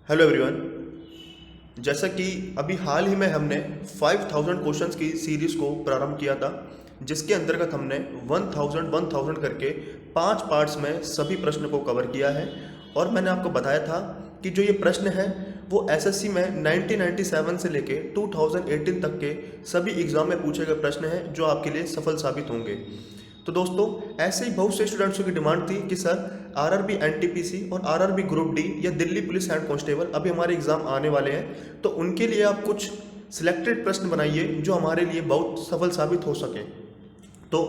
Hello everyone. जैसा कि अभी हाल ही में हमने 5000 क्वेश्चंस की सीरीज़ को प्रारंभ किया था, जिसके अंतर्गत हमने 1000 करके 5 पार्ट्स में सभी प्रश्न को कवर किया है। और मैंने आपको बताया था कि जो ये प्रश्न है वो एसएससी में 1997 से लेके 2018 तक के सभी एग्ज़ाम में पूछे गए प्रश्न हैं जो आपके लिए सफल साबित होंगे। तो दोस्तों, ऐसे ही बहुत से स्टूडेंट्सों की डिमांड थी कि सर आरआरबी एनटीपीसी और आरआरबी ग्रुप डी या दिल्ली पुलिस हैड कांस्टेबल अभी हमारे एग्ज़ाम आने वाले हैं, तो उनके लिए आप कुछ सिलेक्टेड प्रश्न बनाइए जो हमारे लिए बहुत सफल साबित हो सके। तो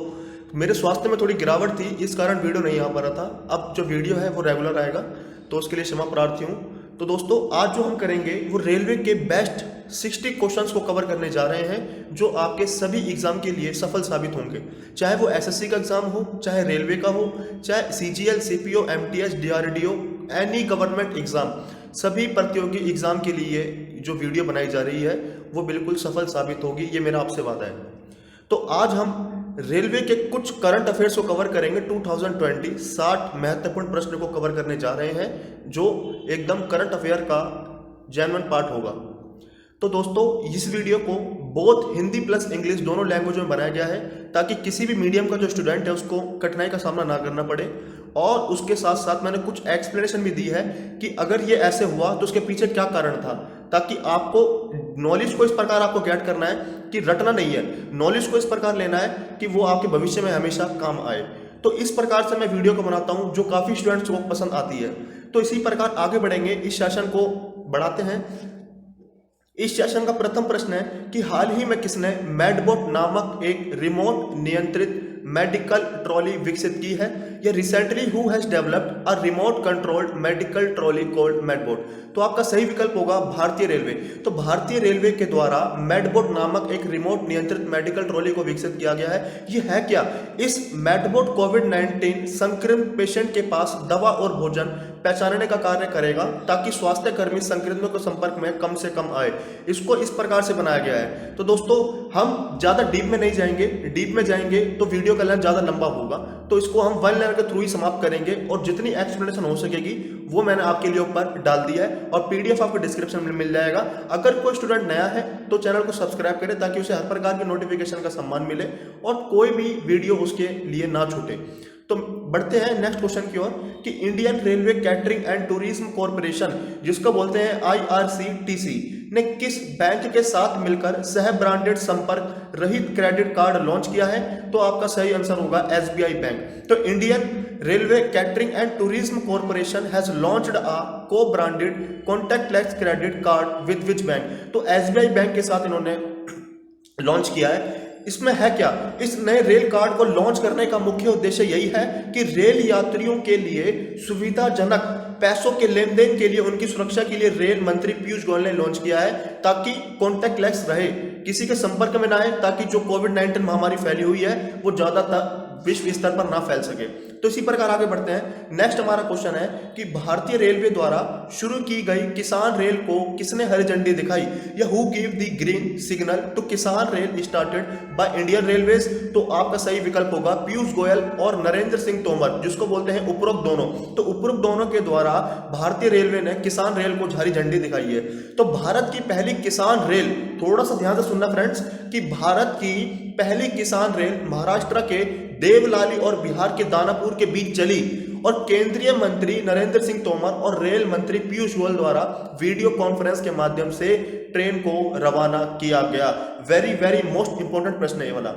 मेरे स्वास्थ्य में थोड़ी गिरावट थी, इस कारण वीडियो नहीं आ पा रहा था। अब जो वीडियो है वो रेगुलर आएगा, तो उसके लिए क्षमा प्रार्थी हूँ। तो दोस्तों, आज जो हम करेंगे वो रेलवे के बेस्ट 60 क्वेश्चंस को कवर करने जा रहे हैं जो आपके सभी एग्जाम के लिए सफल साबित होंगे, चाहे वो एसएससी का एग्जाम हो, चाहे रेलवे का हो, चाहे CGL, CPO, MTS, DRDO, any government exam. सभी प्रतियोगी एग्जाम के लिए जो वीडियो बनाई जा रही है वो बिल्कुल सफल साबित होगी, ये मेरा आपसे वादा है। तो आज हम रेलवे के कुछ करंट अफेयर्स को कवर करेंगे। 2020 60 महत्वपूर्ण प्रश्न को कवर करने जा रहे हैं जो एकदम करंट अफेयर का जेन्युइन पार्ट होगा। तो दोस्तों, इस वीडियो को बोथ हिंदी प्लस इंग्लिश दोनों लैंग्वेज में बनाया गया है ताकि किसी भी मीडियम का जो स्टूडेंट है उसको कठिनाई का सामना ना करना पड़े। और उसके साथ साथ मैंने कुछ एक्सप्लेनेशन भी दी है कि अगर ये ऐसे हुआ तो उसके पीछे क्या कारण था, ताकि आपको नॉलेज को इस प्रकार आपको गेट करना है कि रटना नहीं है, नॉलेज को इस प्रकार लेना है कि वो आपके भविष्य में हमेशा काम आए। तो इस प्रकार से मैं वीडियो को बनाता हूं जो काफ़ी स्टूडेंट्स को पसंद आती है। तो इसी प्रकार आगे बढ़ेंगे, इस सेशन को बढ़ाते हैं। इस सेशन का प्रथम प्रश्न है कि हाल ही में किसने मेडबोट नामक एक रिमोट नियंत्रित मेडिकल ट्रॉली विकसित की है? या recently who has developed a remote controlled medical trolley called Medbot? तो आपका सही विकल्प होगा भारतीय रेलवे। तो भारतीय रेलवे के द्वारा मेडबोट नामक एक रिमोट नियंत्रित मेडिकल ट्रॉली को विकसित किया गया है। ये है क्या? इस मेडबोट कोविड-19 संक्रमित पेशेंट के पास दवा और भोजन पहचानने का कार्य करेगा ताकि स्वास्थ्य कर्मी संक्रमितों के संपर्क में कम से कम आए। इसको इस प्रकार से बनाया गया है। तो दोस्तों, हम ज्यादा डीप में नहीं जाएंगे, डीप में जाएंगे तो वीडियो का लेंथ ज्यादा लंबा होगा, तो इसको हम वन लाइन के थ्रू ही समाप्त करेंगे। और जितनी एक्सप्लेनेशन हो सकेगी वो मैंने आपके लिए ऊपर डाल दिया है और पीडीएफ आपको डिस्क्रिप्शन में मिल जाएगा। अगर कोई स्टूडेंट नया है तो चैनल को सब्सक्राइब करें ताकि उसे हर प्रकार की नोटिफिकेशन का सम्मान मिले और कोई भी वीडियो उसके लिए ना छूटे। तो बढ़ते हैं नेक्स्ट क्वेश्चन की ओर कि Indian railway catering and tourism corporation, जिसको बोलते हैं आईआरसीटीसी, ने किस बैंक के साथ मिलकर सह ब्रांडेड संपर्क रहित क्रेडिट कार्ड लॉन्च किया है? तो आपका सही आंसर होगा एसबीआई बैंक। तो Indian railway catering and tourism corporation has launched a co branded contactless credit card with which bank? तो एसबीआई बैंक के साथ इन्होंने लॉन्च किया है। इसमें है क्या? इस नए रेल कार्ड को लॉन्च करने का मुख्य उद्देश्य यही है कि रेल यात्रियों के लिए सुविधाजनक पैसों के लेन देन के लिए उनकी सुरक्षा के लिए रेल मंत्री पीयूष गोयल ने लॉन्च किया है ताकि कॉन्टैक्टलेस रहे, किसी के संपर्क में ना आए, ताकि जो कोविड-19 महामारी फैली हुई है वो ज्यादातर विश्व स्तर पर ना फैल सके। तो इसी प्रकार आगे बढ़ते हैं। नेक्स्ट हमारा क्वेश्चन है कि भारतीय रेलवे द्वारा शुरू की गई किसान रेल को किसने हरी झंडी दिखाई? या who give the green signal to Kisan rail started by Indian railways? तो आपका सही विकल्प होगा पीयूष गोयल और नरेंद्र सिंह तोमर, जिसको बोलते हैं उपरोक्त दोनों। तो उपरोक्त दोनों के द्वारा भारतीय रेलवे ने किसान रेल को हरी झंडी दिखाई है। तो भारत की पहली किसान रेल, थोड़ा सा ध्यान से सुनना फ्रेंड्स, कि भारत की पहली किसान रेल महाराष्ट्र के देवलाली और बिहार के दानापुर के बीच चली और केंद्रीय मंत्री नरेंद्र सिंह तोमर और रेल मंत्री पीयूष गोयल द्वारा वीडियो कॉन्फ्रेंस के माध्यम से ट्रेन को रवाना किया गया। वेरी वेरी मोस्ट इंपोर्टेंट प्रश्न है ये वाला।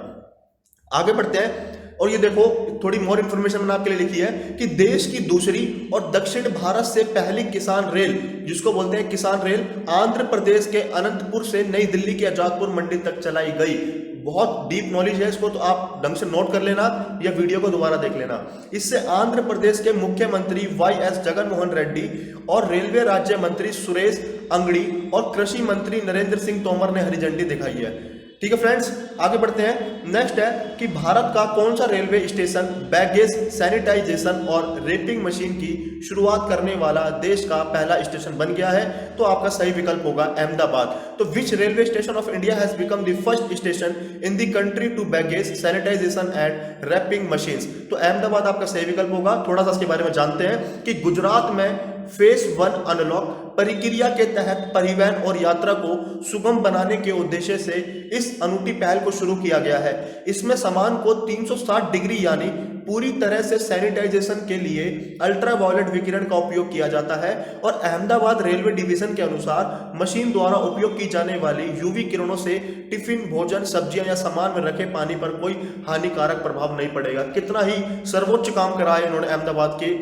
आगे बढ़ते हैं और ये देखो, थोड़ी मोर इंफॉर्मेशन मैंने आपके लिए लिखी है कि देश की दूसरी और दक्षिण भारत से पहली किसान रेल, जिसको बोलते हैं किसान रेल, आंध्र प्रदेश के अनंतपुर से नई दिल्ली के आजादपुर मंडी तक चलाई गई। बहुत डीप नॉलेज है इसको, तो आप ढंग से नोट कर लेना या वीडियो को दोबारा देख लेना। इससे आंध्र प्रदेश के मुख्यमंत्री वाईएस जगनमोहन रेड्डी और रेलवे राज्य मंत्री सुरेश अंगड़ी और कृषि मंत्री नरेंद्र सिंह तोमर ने हरी झंडी दिखाई है। ठीक है फ्रेंड्स, आगे बढ़ते हैं। नेक्स्ट है कि भारत का कौन सा रेलवे स्टेशन बैगेज सैनिटाइजेशन और रेपिंग मशीन की शुरुआत करने वाला देश का पहला स्टेशन बन गया है? तो आपका सही विकल्प होगा अहमदाबाद। तो which railway station of India has become the first station in the country to baggage sanitization and wrapping machines? तो अहमदाबाद आपका सही विकल्प होगा। थोड़ा सा इसके बारे में जानते हैं कि गुजरात में फेज 1 अनलॉक परिक्रिया के तहत परिवहन और यात्रा को सुगम बनाने के उद्देश्य से इस अनूठी पहल को शुरू किया गया है। इसमें सामान को 360 डिग्री यानी पूरी तरह से सैनिटाइजेशन के लिए अल्ट्रावायलेट विकिरण का उपयोग किया जाता है और अहमदाबाद रेलवे डिवीजन के अनुसार मशीन द्वारा उपयोग की जाने वाली यूवी किरणों से टिफिन, भोजन, सब्जियां या सामान में रखे पानी पर कोई हानिकारक प्रभाव नहीं पड़ेगा। कितना ही सर्वोच्च काम करा है इन्होंने अहमदाबाद के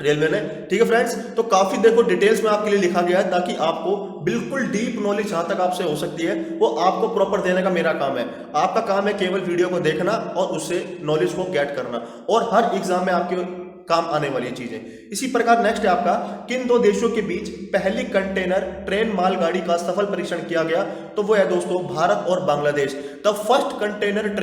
रेलवे ने। ठीक है फ्रेंड्स, तो काफी देखो डिटेल्स में आपके लिए लिखा गया है ताकि आपको बिल्कुल डीप नॉलेज जहां तक आपसे हो सकती है वो आपको प्रॉपर देने का मेरा काम है। आपका काम है केवल वीडियो को देखना और उससे नॉलेज को गेट करना और हर एग्जाम में आपके काम आने वाली चीजें। इसी प्रकार नेक्स्ट है आपका, किन दो देशों के बीच पहली कंटेनर ट्रेन मालगाड़ी का सफल परीक्षण किया गया? तो वो है दोस्तों भारत और Bangladesh. The first container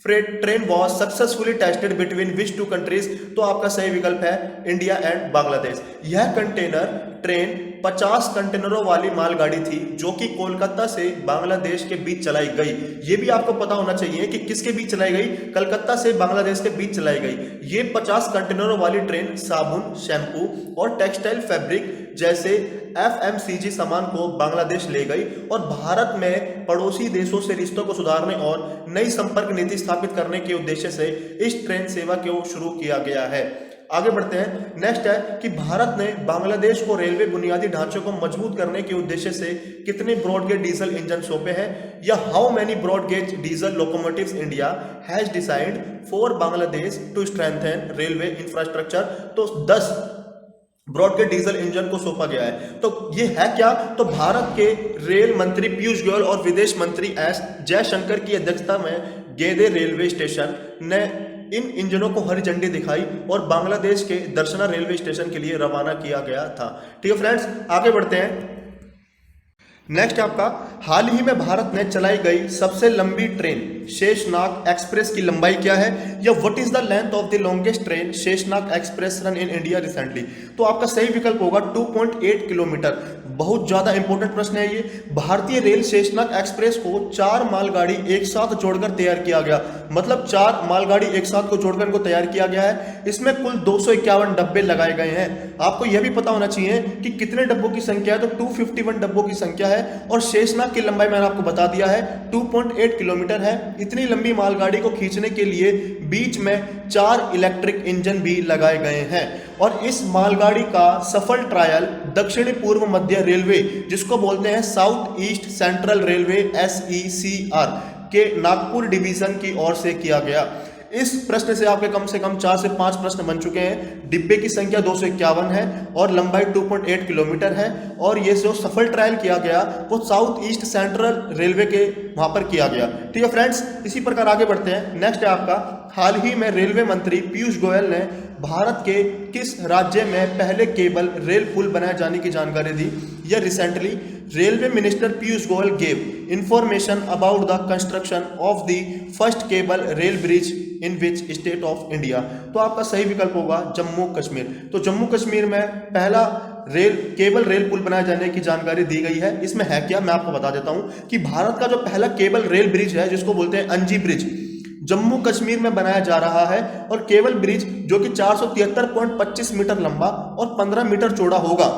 freight train was successfully tested between which two countries? तो आपका सही विकल्प है इंडिया एंड बांग्लादेश। यह कंटेनर ट्रेन 50 कंटेनरों वाली मालगाड़ी थी जो कि कोलकाता से बांग्लादेश के बीच चलाई गई। ये भी आपको पता होना चाहिए कि किसके बीच चलाई गई, कलकत्ता से बांग्लादेश के बीच चलाई गई। ये 50 कंटेनरों वाली ट्रेन साबुन, शैम्पू और टेक्सटाइल फैब्रिक जैसे FMCG सामान को बांग्लादेश ले गई और भारत में पड़ोसी देशों से रिश्तों को सुधारने और नई संपर्क नीति स्थापित करने के उद्देश्य से इस ट्रेन सेवा को शुरू किया गया है। आगे बढ़ते हैं। नेक्स्ट है कि भारत ने बांग्लादेश को रेलवे बुनियादी ढांचे को मजबूत करने के उद्देश्य से कितने ब्रॉड गेज डीजल इंजन सौंपे हैं? या how many broad gauge diesel locomotives India has decide for Bangladesh to strengthen railway infrastructure? तो 10 ब्रॉड गेज डीजल इंजन को सौंपा गया है। तो ये है क्या? तो भारत के रेल मंत्री पीयूष गोयल और विदेश मंत्री एस जयशंकर की अध्यक्षता में गेदे रेलवे स्टेशन ने इन इंजनों को हरी झंडी दिखाई और बांग्लादेश के दर्शना रेलवे स्टेशन के लिए रवाना किया गया था। ठीक है फ्रेंड्स, आगे बढ़ते हैं। नेक्स्ट आपका, हाल ही में भारत में चलाई गई सबसे लंबी ट्रेन शेषनाग एक्सप्रेस की लंबाई क्या है? या what is the length of the longest train Sheshnag express run in India recently? तो आपका सही विकल्प होगा 2.8 किलोमीटर। बहुत ज्यादा इंपॉर्टेंट प्रश्न है ये। भारतीय रेल शेषनाग एक्सप्रेस को 4 मालगाड़ी एक साथ जोड़कर तैयार किया गया, मतलब 4 मालगाड़ी एक साथ को जोड़कर इनको तैयार किया गया है। इसमें कुल 251 डब्बे लगाए गए हैं। आपको यह भी पता होना चाहिए कि कितने डब्बों की संख्या है, तो 251 डब्बों की संख्या है और शेषनाग की लंबाई मैंने आपको बता दिया है 2.8 किलोमीटर है। इतनी लंबी मालगाड़ी को खींचने के लिए बीच में 4 इलेक्ट्रिक इंजन भी लगाए गए हैं और इस मालगाड़ी का सफल ट्रायल दक्षिणी पूर्व मध्य रेलवे, जिसको बोलते हैं south east central railway SECR के नागपुर डिवीजन की ओर से किया गया। इस प्रश्न से आपके कम से कम 4 से 5 प्रश्न बन चुके हैं। डिब्बे की संख्या 251 है और लंबाई 2.8 किलोमीटर है और ये जो सफल ट्रायल किया गया वो साउथ ईस्ट सेंट्रल रेलवे के वहां पर किया गया। ठीक है फ्रेंड्स, इसी प्रकार आगे बढ़ते हैं। नेक्स्ट है आपका, हाल ही में रेलवे मंत्री पीयूष गोयल ने भारत के किस राज्य में पहले केबल रेल पुल बनाए जाने की जानकारी दी? या recently railway minister Piyush Goyal gave information about the construction of the first cable rail bridge in which state of India? तो आपका सही विकल्प होगा जम्मू कश्मीर। तो जम्मू कश्मीर में पहला केबल रेल पुल बनाए जाने की जानकारी दी गई है। इसमें है क्या, मैं आपको बता देता हूं कि भारत का जो पहला केबल रेल ब्रिज है जिसको बोलते हैं अंजी ब्रिज, जम्मू कश्मीर में बनाया जा रहा है और केबल ब्रिज जो कि 473.25 मीटर लंबा और 15 मीटर चौड़ा होगा।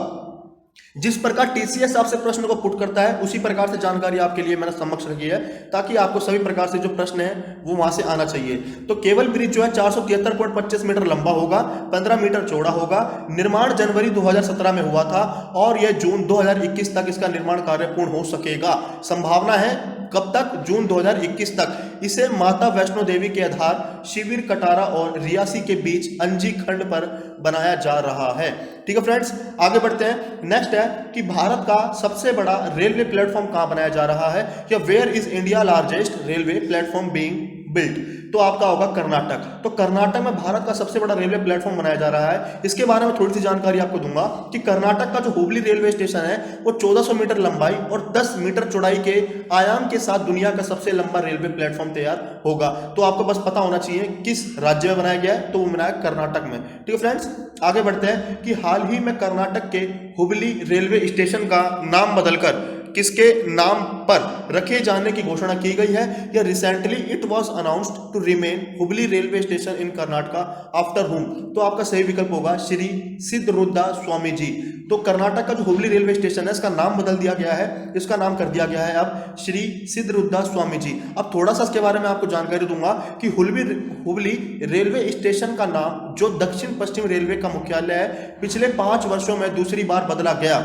जिस प्रकार TCS आपसे प्रश्न को पुट करता है उसी प्रकार से जानकारी आपके लिए मैंने समक्ष रखी है ताकि आपको सभी प्रकार से जो प्रश्न है वो वहां से आना चाहिए। तो केबल ब्रिज जो है 473.25 मीटर लंबा होगा, 15 मीटर चौड़ा होगा। निर्माण जनवरी 2017 में हुआ था और यह जून 2021 तक इसका निर्माण कार्य पूर्ण हो सकेगा। संभावना है कब तक? जून 2021 तक। इसे माता वैष्णो देवी के आधार शिविर कटारा और रियासी के बीच अंजी खंड पर बनाया जा रहा है। ठीक है फ्रेंड्स, आगे बढ़ते हैं। नेक्स्ट है कि भारत का सबसे बड़ा रेलवे प्लेटफॉर्म कहां बनाया जा रहा है? या where is India largest railway platform being built? तो आपका होगा कर्नाटक। तो कर्नाटक में भारत का सबसे बड़ा रेलवे प्लेटफॉर्म बनाया जा रहा है। इसके बारे में थोड़ी सी जानकारी आपको दूंगा कि कर्नाटक का जो हुबली रेलवे स्टेशन है वो 1400 मीटर लंबाई और 10 मीटर चौड़ाई के आयाम के साथ दुनिया का सबसे लंबा रेलवे प्लेटफॉर्म तैयार होगा। तो आपको बस पता होना चाहिए किस राज्य में बनाया गया है, तो वो बनाया कर्नाटक में। ठीक है फ्रेंड्स, आगे बढ़ते हैं कि हाल ही में कर्नाटक के हुबली रेलवे स्टेशन का नाम बदलकर किसके नाम पर रखे जाने की घोषणा की गई है? या recently it was announced to rename Hubli railway station in Karnataka after whom? तो आपका सही विकल्प होगा श्री सिद्धरुद्रा स्वामी जी। तो कर्नाटक का जो हुबली रेलवे स्टेशन है इसका नाम बदल दिया गया है, इसका नाम कर दिया गया है अब श्री सिद्धरुद्रा स्वामी जी। अब थोड़ा सा इसके बारे में आपको जानकारी दूंगा कि हुबली रेलवे स्टेशन का नाम जो दक्षिण पश्चिम रेलवे का मुख्यालय है पिछले 5 वर्षों में दूसरी बार बदला गया।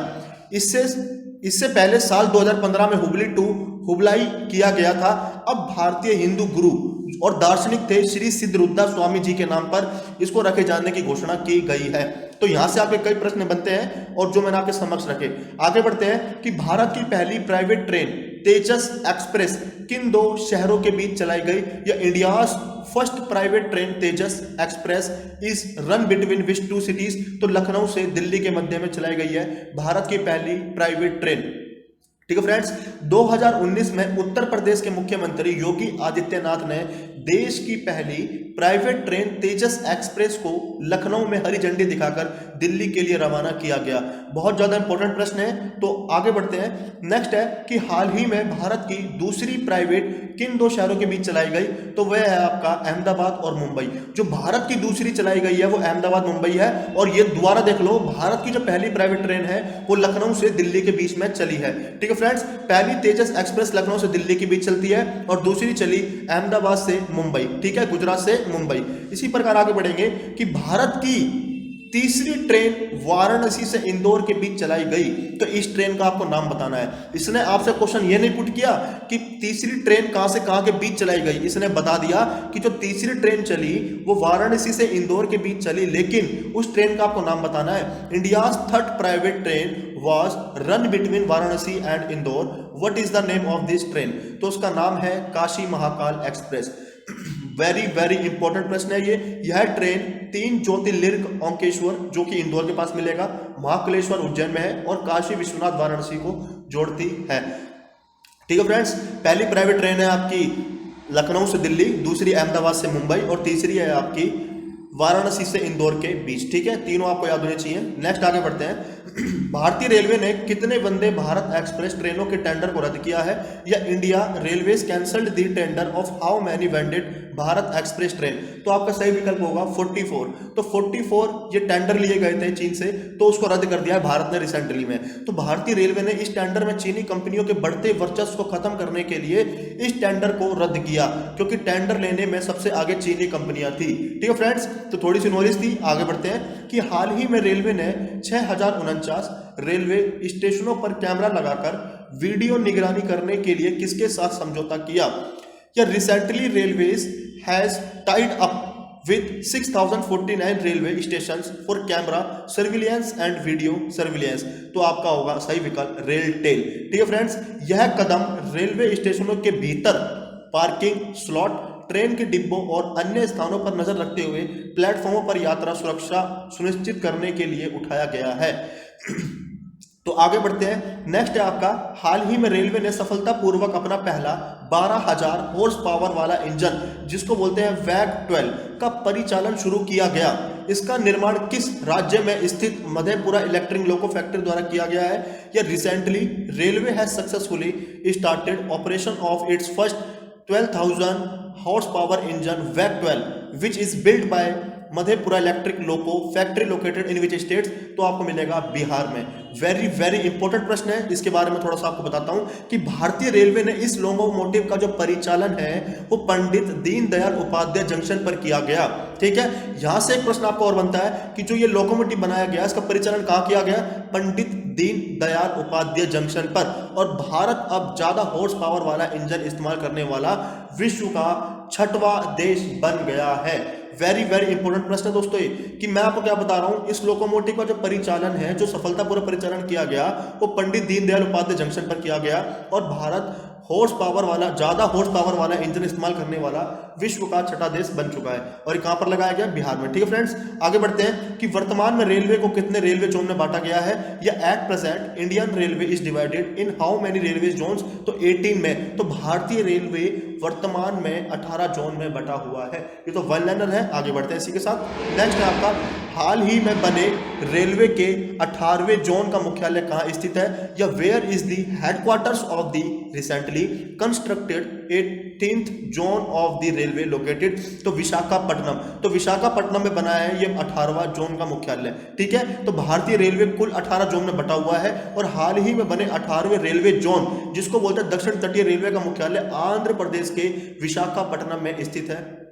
इससे पहले साल 2015 में हुबली टू हुबलाई किया गया था। अब भारतीय हिंदू गुरु और दार्शनिक थे श्री सिद्धरुद्रा स्वामी जी के नाम पर इसको रखे जाने की घोषणा की गई है। तो यहां से आपके कई प्रश्न बनते हैं और जो मैंने आपके समक्ष रखे। आगे बढ़ते हैं कि भारत की पहली प्राइवेट ट्रेन तेजस एक्सप्रेस किन 2 शहरों के बीच चलाई गई, या India's first private train Tejas express is run between which 2 cities, तो लखनऊ से दिल्ली के मध्य में चलाई गई है भारत की पहली प्राइवेट ट्रेन। ठीक है फ्रेंड्स, 2019 में उत्तर प्रदेश के मुख्यमंत्री योगी आदित्यनाथ ने देश की पहली प्राइवेट ट्रेन तेजस एक्सप्रेस को लखनऊ में हरी झंडी दिखाकर दिल्ली के लिए रवाना किया गया। बहुत ज्यादा इंपॉर्टेंट प्रश्न है, तो आगे बढ़ते हैं। नेक्स्ट है कि हाल ही में भारत की दूसरी प्राइवेट किन 2 शहरों के बीच चलाई गई, तो वह है आपका अहमदाबाद और मुंबई। जो भारत की दूसरी चलाई गई है वो अहमदाबाद मुंबई है, और ये दोबारा देख लो, भारत की जो पहली प्राइवेट ट्रेन है वो लखनऊ से दिल्ली के बीच में चली है। ठीक है फ्रेंड्स, पहली तेजस एक्सप्रेस लखनऊ से दिल्ली के बीच चलती है और दूसरी चली अहमदाबाद से मुंबई, ठीक है, गुजरात से मुंबई। इसी प्रकार आगे बढ़ेंगे कि भारत की तीसरी ट्रेन वाराणसी से इंदौर के बीच चलाई गई, तो इस ट्रेन का आपको नाम बताना है। इसने आपसे क्वेश्चन ये नहीं पुट किया कि तीसरी ट्रेन कहां से कहां के बीच चलाई गई, इसने बता दिया कि जो तीसरी ट्रेन चली वो वाराणसी से इंदौर के बीच चली, लेकिन उस ट्रेन का आपको नाम बताना है। India's third private train was run between Varanasi and Indore, what is the name of this train, तो उसका नाम है Kashi Mahakal express. Very very important प्रश्न है ये। यह ट्रेन 3 ज्योतिर्लिंग ओंकेश्वर जो कि इंदौर के पास मिलेगा, महाकालेश्वर उज्जैन में है, और काशी विश्वनाथ वाराणसी को जोड़ती है। ठीक है फ्रेंड्स, पहली प्राइवेट ट्रेन है आपकी लखनऊ से दिल्ली, दूसरी अहमदाबाद से मुंबई, और तीसरी है आपकी वाराणसी से इंदौर के बीच। ठीक है, तीनों आपको याद होने चाहिए। नेक्स्ट आगे बढ़ते हैं। भारतीय रेलवे ने कितने वंदे भारत एक्सप्रेस ट्रेनों के टेंडर को रद्द किया है, या India railways cancelled the tender of how many ended Bharat express train, तो आपका सही विकल्प होगा 44। तो 44 ये टेंडर लिए गए थे चीन से, तो उसको रद्द कर दिया है भारत ने रिसेंटली में। तो भारतीय रेलवे ने इस टेंडर में चीनी कंपनियों के बढ़ते वर्चस्व को खत्म करने के लिए इस टेंडर को रद्द किया, क्योंकि टेंडर लेने में सबसे आगे चीनी कंपनियां थी। ठीक है फ्रेंड्स, तो थोड़ी सी नॉलेज थी। आगे बढ़ते हैं कि हाल ही में रेलवे ने 6049 रेलवे स्टेशनों पर कैमरा लगाकर वीडियो निगरानी करने के लिए किसके साथ समझौता किया, या recently railways has tied up with 6049 railway station for camera surveillance and video surveillance, तो आपका होगा सही विकल्प रेलटेल। ठीक है फ्रेंड्स, यह कदम रेलवे स्टेशनों के भीतर पार्किंग स्लॉट, ट्रेन के डिब्बों और अन्य स्थानों पर नजर रखते हुए प्लेटफॉर्मों पर यात्रा सुरक्षा सुनिश्चित करने के लिए उठाया गया है। तो आगे बढ़ते हैं। नेक्स्ट है आपका, हाल ही में रेलवे ने सफलतापूर्वक अपना पहला 12,000 हॉर्स पावर वाला इंजन जिसको बोलते हैं वैग 12 का परिचालन शुरू किया गया। इसका निर्माण किस राज्य में स्थित मधेपुरा इलेक्ट्रिक लोको फैक्ट्री द्वारा किया गया है, या recently railway has successfully started operation of its first 12,000 horse power engine वैग 12 which is built by Madhepura electric loco factory located in which states, तो आपको मिलेगा बिहार में। वेरी वेरी इंपॉर्टेंट प्रश्न है, इसके बारे में थोड़ा सा आपको बताता हूं कि भारतीय रेलवे ने इस लोकोमोटिव का जो परिचालन है वो पंडित दीनदयाल उपाध्याय जंक्शन पर किया गया। ठीक है, यहां से एक प्रश्न आपको और बनता है कि जो ये लोकोमोटिव बनाया गया इसका परिचालन कहां किया गया, पंडित दीनदयाल उपाध्याय जंक्शन पर। और भारत अब ज्यादा हॉर्स पावर वाला इंजन इस्तेमाल करने वाला विश्व का 6वां देश बन गया है। वेरी वेरी इंपॉर्टेंट प्रश्न है दोस्तों ये, कि मैं आपको क्या बता रहा हूं, इस लोकोमोटिव का जो परिचालन है, जो सफलतापूर्वक परिचालन किया गया वो पंडित दीनदयाल उपाध्याय जंक्शन पर किया गया, और भारत हॉर्स पावर वाला, ज्यादा हॉर्स पावर वाला इंजन इस्तेमाल करने वाला विश्व का 6वां देश बन चुका है। और ये कहां पर लगाया गया, बिहार में। ठीक है फ्रेंड्स, आगे बढ़ते हैं कि वर्तमान में रेलवे को कितने रेलवे जोन में बांटा गया है, या at present Indian railway is divided in how many railway zones, तो 18 में। तो भारतीय रेलवे वर्तमान में 18 जोन में बटा हुआ है। ये तो वन लाइनर है। आगे बढ़ते हैं इसी के साथ। नेक्स्ट है आपका, हाल ही में बने रेलवे के 18वें जोन का मुख्यालय कहां स्थित है, या where is the headquarters of the recently recently constructed 18th zone of the railway located, तो विशाखापट्टनम, तो विशाखापट्टनम में बना है ये 18वां जोन का मुख्यालय। ठीक है, तो भारतीय रेलवे कुल 18 जोन में बटा हुआ है और हाल ही में बने 18वें रेलवे जोन, जिसको बोलते हैं दक्षिण तटीय रेलवे का मुख्यालय, आंध्र प्रदेश के विशाखापट्टनम में स्थित है।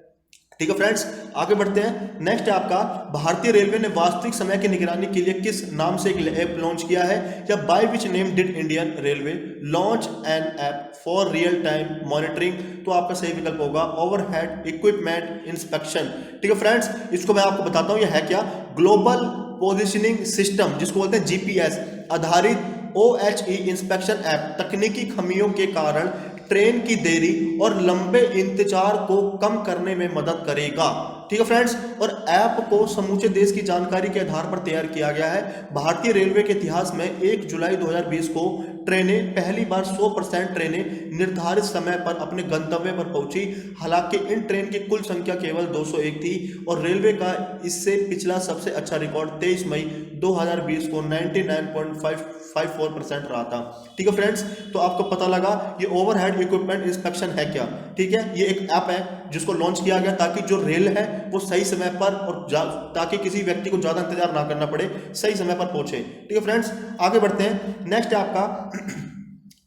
ठीक है फ्रेंड्स, आगे बढ़ते हैं। नेक्स्ट है आपका, भारतीय रेलवे ने वास्तविक समय की निगरानी के लिए किस नाम से एक ऐप लॉन्च किया है, या by which name did Indian railway launch N app for real time monitoring, तो आपका सही विकल्प होगा ओवरहेड इक्विपमेंट इंस्पेक्शन। ठीक है फ्रेंड्स, इसको मैं आपको बताता हूं यह है क्या, ग्लोबल पोजिशनिंग सिस्टम, जिसको बोलते हैं जीपीएस आधारित OHE इंस्पेक्शन ऐप तकनीकी खामियों के कारण ट्रेन की देरी और लंबे इंतजार को कम करने में मदद करेगा। ठीक है फ्रेंड्स, और ऐप को समूचे देश की जानकारी के आधार पर तैयार किया गया है। भारतीय रेलवे के इतिहास में 1 जुलाई 2020 को ट्रेनें पहली बार 100% ट्रेनें निर्धारित समय पर अपने गंतव्य पर पहुंची। हालांकि इन ट्रेन की कुल संख्या केवल 201 थी और रेलवे का इससे पिछला सबसे अच्छा रिकॉर्ड 23 मई 2020 को 99.54% रहा था। ठीक है फ्रेंड्स, तो आपको पता लगा ये ओवरहेड इक्विपमेंट इंस्पेक्शन है क्या। ठीक है, ये एक ऐप है जिसको लॉन्च किया गया ताकि जो रेल है वो सही समय पर और ताकि किसी व्यक्ति को ज्यादा इंतजार ना करना पड़े, सही समय पर पहुंचे। ठीक है फ्रेंड्स, आगे बढ़ते हैं। नेक्स्ट है आपका,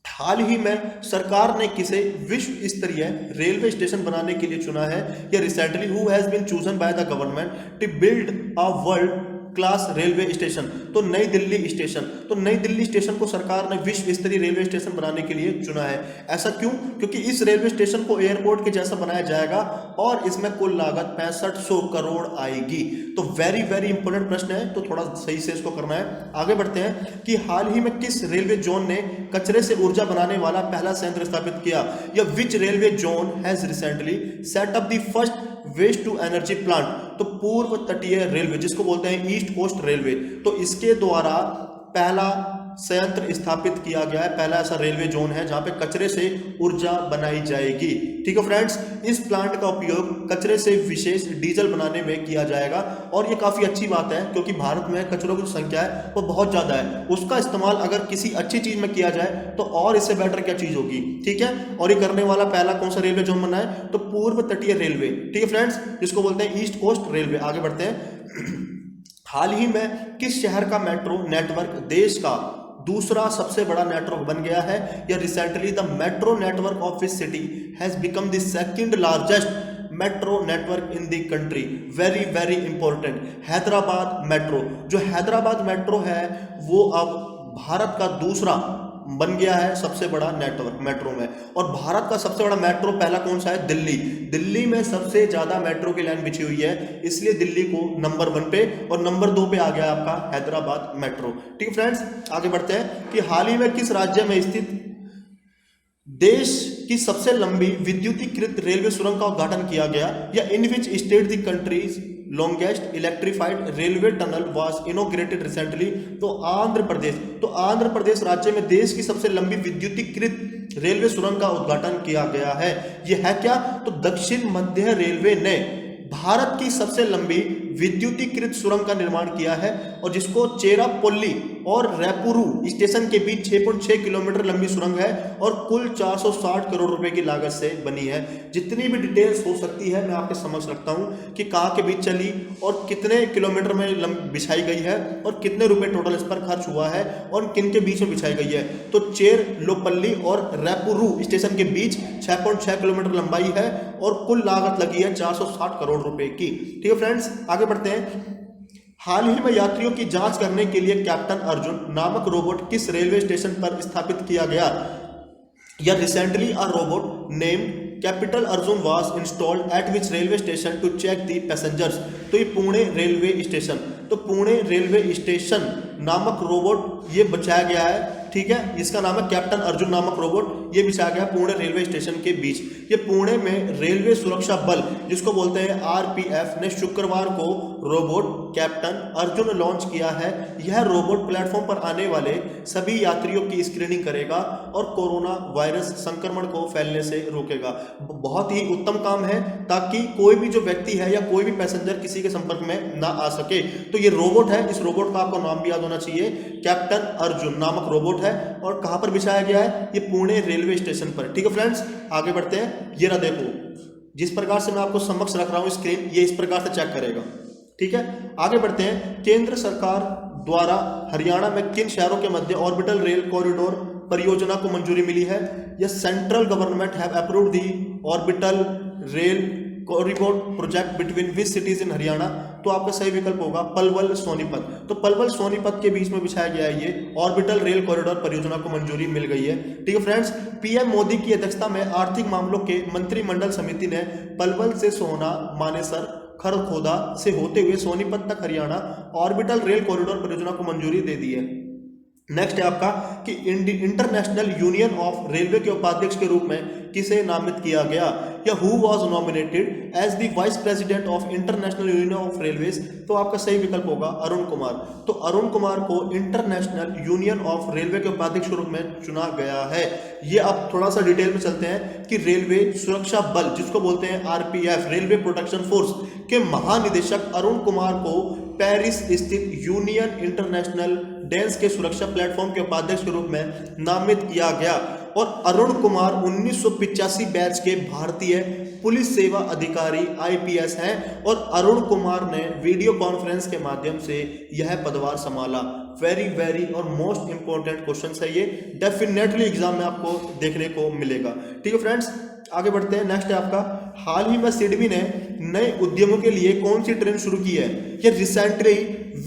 हाल ही में सरकार ने किसे विश्व स्तरीय रेलवे स्टेशन बनाने के लिए चुना है, या recently who has been chosen by the government to build a world class railway station, तो नई दिल्ली स्टेशन, तो नई दिल्ली स्टेशन को सरकार ने विश्व स्तरीय रेलवे स्टेशन बनाने के लिए चुना है। ऐसा क्यों? क्योंकि इस रेलवे स्टेशन को एयरपोर्ट के जैसा बनाया जाएगा और इसमें कुल लागत 6500 करोड़ आएगी। तो वेरी वेरी इंपॉर्टेंट प्रश्न है, तो थोड़ा सही से इसको करना है। आगे बढ़ते हैं कि हाल ही में किस रेलवे जोन ने कचरे से ऊर्जा बनाने वाला पहला संयंत्र स्थापित किया, या which railway zone has recently set up the first waste to energy plant, तो पूर्व तटीय रेलवे, जिसको बोलते हैं ईस्ट कोस्ट रेलवे, तो इसके द्वारा पहला संयंत्र स्थापित किया गया है। पहला ऐसा रेलवे जोन है जहां पे कचरे से ऊर्जा बनाई जाएगी। ठीक है फ्रेंड्स, इस प्लांट का उपयोग कचरे से विशेष डीजल बनाने में किया जाएगा और ये काफी अच्छी बात है क्योंकि भारत में कचरों की संख्या है वो बहुत ज्यादा है। उसका इस्तेमाल अगर किसी अच्छी चीज में किया जाए तो और इससे बेटर क्या चीज होगी। ठीक है, और ये करने वाला पहला कौन सा रेलवे जोन बना है, तो पूर्व तटीय रेलवे। ठीक है फ्रेंड्स, जिसको बोलते हैं ईस्ट कोस्ट रेलवे। आगे बढ़ते हैं। हाल ही में किस शहर का मेट्रो नेटवर्क देश का दूसरा सबसे बड़ा नेटवर्क बन गया है, या recently the metro network of this city has become the second largest metro network in the country. Very very important, Hyderabad metro, जो हैदराबाद मेट्रो है वो अब भारत का दूसरा बन गया है सबसे बड़ा नेटवर्क मेट्रो में। और भारत का सबसे बड़ा मेट्रो पहला कौन सा है, दिल्ली। दिल्ली में सबसे ज्यादा मेट्रो की लाइन बिछी हुई है, इसलिए दिल्ली को नंबर 1 पे और नंबर 2 पे आ गया आपका हैदराबाद मेट्रो। ठीक है फ्रेंड्स, आगे बढ़ते हैं कि हाल ही में किस राज्य में स्थित देश की सबसे लंबी विद्युतीकृत रेलवे सुरंग का उद्घाटन किया गया, या in which state the country's longest electrified railway tunnel was inaugurated recently, तो आंध्र प्रदेश। तो आंध्र प्रदेश राज्य में देश की सबसे लंबी विद्युतीकृत रेलवे सुरंग का उद्घाटन किया गया है। यह है क्या, तो दक्षिण मध्य रेलवे ने भारत की सबसे लंबी विद्युतीकृत सुरंग का निर्माण किया है और जिसको चेरापोल्ली और रैपुरू स्टेशन के बीच 6.6 किलोमीटर लंबी सुरंग है और कुल 460 करोड़ रुपए की लागत से बनी है। जितनी भी डिटेल्स हो सकती है मैं आपके समझ रखता हूं कि कहां के बीच चली और कितने किलोमीटर में बिछाई गई है और कितने रुपए टोटल इस पर खर्च हुआ है और किन के बीच में बिछाई गई है। तो चेरलोपल्ली और रैपुरू स्टेशन के बीच 6.6 किलोमीटर लंबाई है और कुल लागत लगी है 460 करोड़ रुपए की। ठीक है फ्रेंड्स, आगे बढ़ते हैं। हाल ही में यात्रियों की जांच करने के लिए कैप्टन अर्जुन नामक रोबोट किस रेलवे स्टेशन पर स्थापित किया गया, या recently a robot named captain Arjun was installed at which railway station to check the passengers, तो ये पुणे रेलवे स्टेशन। तो पुणे रेलवे स्टेशन नामक रोबोट ये बचाया गया है। ठीक है, इसका नाम है कैप्टन अर्जुन नामक रोबोट, ये बिछाया गया पुणे रेलवे स्टेशन के बीच। ये पुणे में रेलवे सुरक्षा बल जिसको बोलते हैं RPF ने शुक्रवार को रोबोट कैप्टन अर्जुन लॉन्च किया है। यह रोबोट प्लेटफॉर्म पर आने वाले सभी यात्रियों की स्क्रीनिंग करेगा और कोरोना वायरस संक्रमण को फैलने से रोकेगा। बहुत ही उत्तम काम है ताकि कोई भी जो व्यक्ति है या कोई भी पैसेंजर किसी के संपर्क में ना आ सके। तो ये रोबोट है, इस रोबोट का आपको नाम भी याद होना चाहिए, कैप्टन अर्जुन नामक रोबोट है। और कहां पर बिछाया गया है, ये पुणे रेलवे स्टेशन पर। ठीक है फ्रेंड्स, आगे बढ़ते हैं। ये रहा देखो, जिस प्रकार से मैं आपको समक्ष रख रहा हूं स्क्रीन, ये इस प्रकार से चेक करेगा। ठीक है, आगे बढ़ते हैं। केंद्र सरकार द्वारा हरियाणा में किन शहरों के मध्य ऑर्बिटल रेल कॉरिडोर परियोजना को मंजूरी मिली है? या central government have approved the orbital rail corridor project between which cities in Haryana? तो आपका सही विकल्प होगा पलवल सोनीपत। तो पलवल सोनीपत के बीच में बिछाया गया है ये ऑर्बिटल रेल कॉरिडोर परियोजना को मंजूरी मिल गई है। ठीक है फ्रेंड्स, पीएम मोदी की अध्यक्षता में आर्थिक मामलों के मंत्रिमंडल समिति ने पलवल से सोना मानेसर खरखोदा से होते हुए सोनीपत तक हरियाणा ऑर्बिटल रेल कॉरिडोर परियोजना को मंजूरी दे दी है। नेक्स्ट है आपका कि इंटरनेशनल यूनियन ऑफ रेलवे के उपाध्यक्ष के रूप में किसे नामित किया गया? या who was nominated as the vice president of International Union of Railways? तो आपका सही विकल्प होगा अरुण कुमार। तो अरुण कुमार को इंटरनेशनल यूनियन ऑफ रेलवे के उपाध्यक्ष के रूप में चुना गया है। ये अब थोड़ा सा डिटेल में चलते हैं कि रेलवे सुरक्षा बल, जिसको बोलते हैं आरपीएफ, रेलवे प्रोटेक्शन फोर्स के महानिदेशक अरुण कुमार को पेरिस स्थित यूनियन इंटरनेशनल डेंस के सुरक्षा प्लेटफॉर्म के उपाध्यक्ष के रूप में नामित किया गया। और अरुण कुमार 1985 बैच के भारतीय पुलिस सेवा अधिकारी आईपीएस हैं और अरुण कुमार ने वीडियो कॉन्फ्रेंस के माध्यम से यह पदभार संभाला। वेरी वेरी और मोस्ट इंपॉर्टेंट क्वेश्चन है ये, डेफिनेटली एग्जाम में आपको देखने को मिलेगा। ठीक है फ्रेंड्स, आगे बढ़ते हैं। नेक्स्ट है आपका, हाल ही में सिडबी ने नए उद्यमों के लिए कौन सी ट्रेन शुरू की है? या recently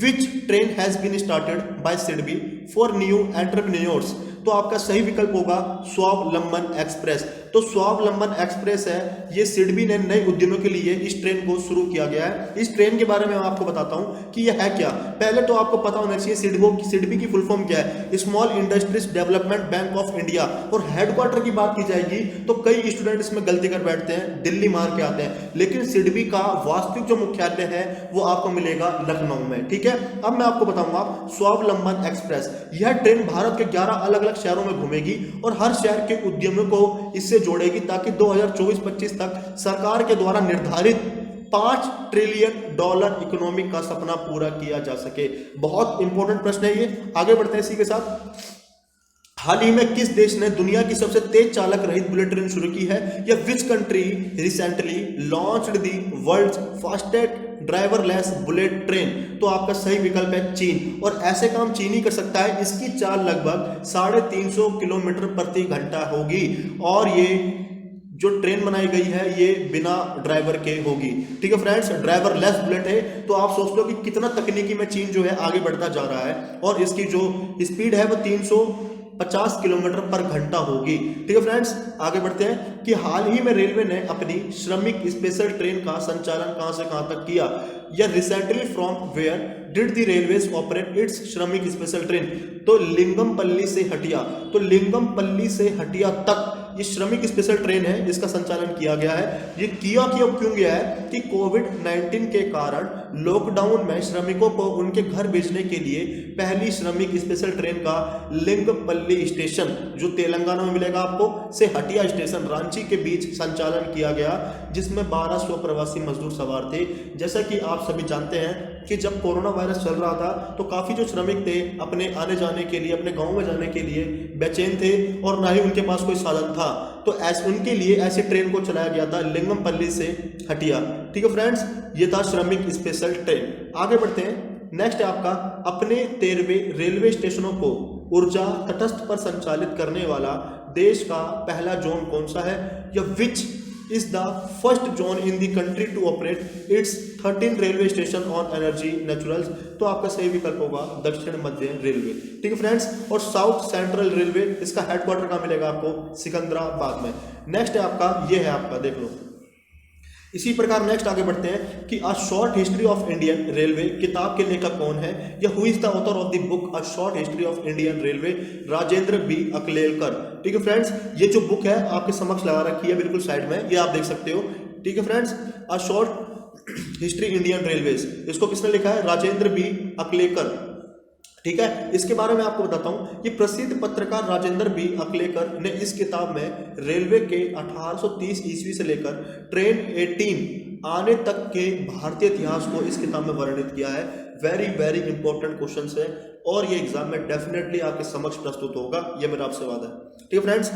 which train has been started by SIDBI for new entrepreneurs? तो आपका सही विकल्प होगा स्वावलंबन एक्सप्रेस। तो स्वावलंबन एक्सप्रेस है, ये सिडबी ने नए उद्यमों के लिए इस ट्रेन को शुरू किया गया है। इस ट्रेन के बारे में मैं आपको बताता हूं कि यह है क्या। पहले तो आपको पता होना चाहिए सिडबी की फुल फॉर्म क्या है, small industries development bank of India. और हेडक्वार्टर की बात की जाएगी तो कई स्टूडेंट इसमें गलती कर बैठते हैं, दिल्ली मार के आते हैं, लेकिन सिडबी का वास्तविक जो मुख्यालय है वो आपको मिलेगा लखनऊ में। ठीक है, अब मैं आपको बताऊंगा स्वावलंबन एक्सप्रेस। यह ट्रेन भारत के 11 अलग अलग शहरों में घूमेगी और हर शहर के उद्यमियों को इससे जोड़ेगी ताकि 2024-25 तक सरकार के द्वारा निर्धारित $5 ट्रिलियन इकोनॉमिक का सपना पूरा किया जा सके। बहुत इंपॉर्टेंट प्रश्न है ये। आगे बढ़ते हैं इसी के साथ। हाल ही में किस देश ने दुनिया की सबसे तेज चालक रहित बुलेट ट्रेन शुरू की है? या which country recently launched the world's fastest driverless bullet train? तो आपका सही विकल्प है चीन। और ऐसे काम चीन ही कर सकता है। इसकी चाल लगभग 350 किलोमीटर प्रति घंटा होगी और ये जो ट्रेन बनाई गई है ये बिना ड्राइवर के होगी। ठीक है फ्रेंड्स, ड्राइवरलेस बुलेट है। तो आप सोच लो कि कितना तकनीकी में चीन जो है आगे बढ़ता जा रहा है और इसकी जो स्पीड है वो 350 किलोमीटर पर घंटा होगी। ठीक है फ्रेंड्स, आगे बढ़ते हैं कि हाल ही में रेलवे ने अपनी श्रमिक स्पेशल ट्रेन का संचालन कहां से कहां तक किया? या recently from where did the railways operate its Shramik special train? तो लिंगमपल्ली से हटिया। तो लिंगमपल्ली से हटिया तक ये श्रमिक स्पेशल ट्रेन है जिसका संचालन किया गया है। ये किया क्यों गया है कि कोविड-19 के कारण लॉकडाउन में श्रमिकों को उनके घर भेजने के लिए पहली श्रमिक स्पेशल ट्रेन का लिंगमपल्ली स्टेशन, जो तेलंगाना में मिलेगा आपको, से हटिया स्टेशन रांची के बीच संचालन किया गया, जिसमें 1200 प्रवासी मजदूर सवार थे। जैसा कि आप सभी जानते हैं कि जब कोरोना वायरस चल रहा था तो काफ़ी जो श्रमिक थे अपने आने जाने के लिए, अपने गाँव में जाने के लिए बेचैन थे और ना ही उनके पास कोई साधन था। तो उनके लिए ऐसी ट्रेन को चलाया गया था लिंगमपल्ली से हटिया। ठीक है फ्रेंड्स, ये था श्रमिक स्पेशल ट्रेन। आगे बढ़ते हैं। नेक्स्ट है आपका, अपने 13वें रेलवे स्टेशनों को ऊर्जा तटस्थ पर संचालित करने वाला देश का पहला जोन कौन सा है? या विच is the first zone in the country to operate its 13 railway station on energy naturals? तो आपका सही विकल्प होगा दक्षिण मध्य रेलवे। ठीक है फ्रेंड्स, और साउथ सेंट्रल रेलवे, इसका हेडक्वार्टर कहाँ मिलेगा आपको? सिकंदराबाद में। नेक्स्ट है आपका, ये है आपका, देख लो। इसी प्रकार नेक्स्ट आगे बढ़ते हैं कि a short history of Indian railway किताब के लेखक कौन है? या who is the author of the book a short history of Indian railway? Rajendra B Akalekar. ठीक है फ्रेंड्स, ये जो बुक है आपके समक्ष लगा रखी है बिल्कुल साइड में, ये आप देख सकते हो। ठीक है फ्रेंड्स, अ शॉर्ट हिस्ट्री इंडियन रेलवेज, इसको किसने लिखा है? राजेंद्र बी अकलेकर। ठीक है, इसके बारे में आपको बताता हूं। ये प्रसिद्ध पत्रकार राजेंद्र बी अकलेकर ने इस किताब में रेलवे के 1830 ईस्वी से लेकर ट्रेन 18 आने तक के भारतीय इतिहास को इस किताब में वर्णित किया है। वेरी वेरी इंपॉर्टेंट क्वेश्चन है। और ये एग्जाम में डेफिनेटली आपके समक्ष प्रस्तुत होगा, ये मेरा आपसे वादा है। ठीक है फ्रेंड्स,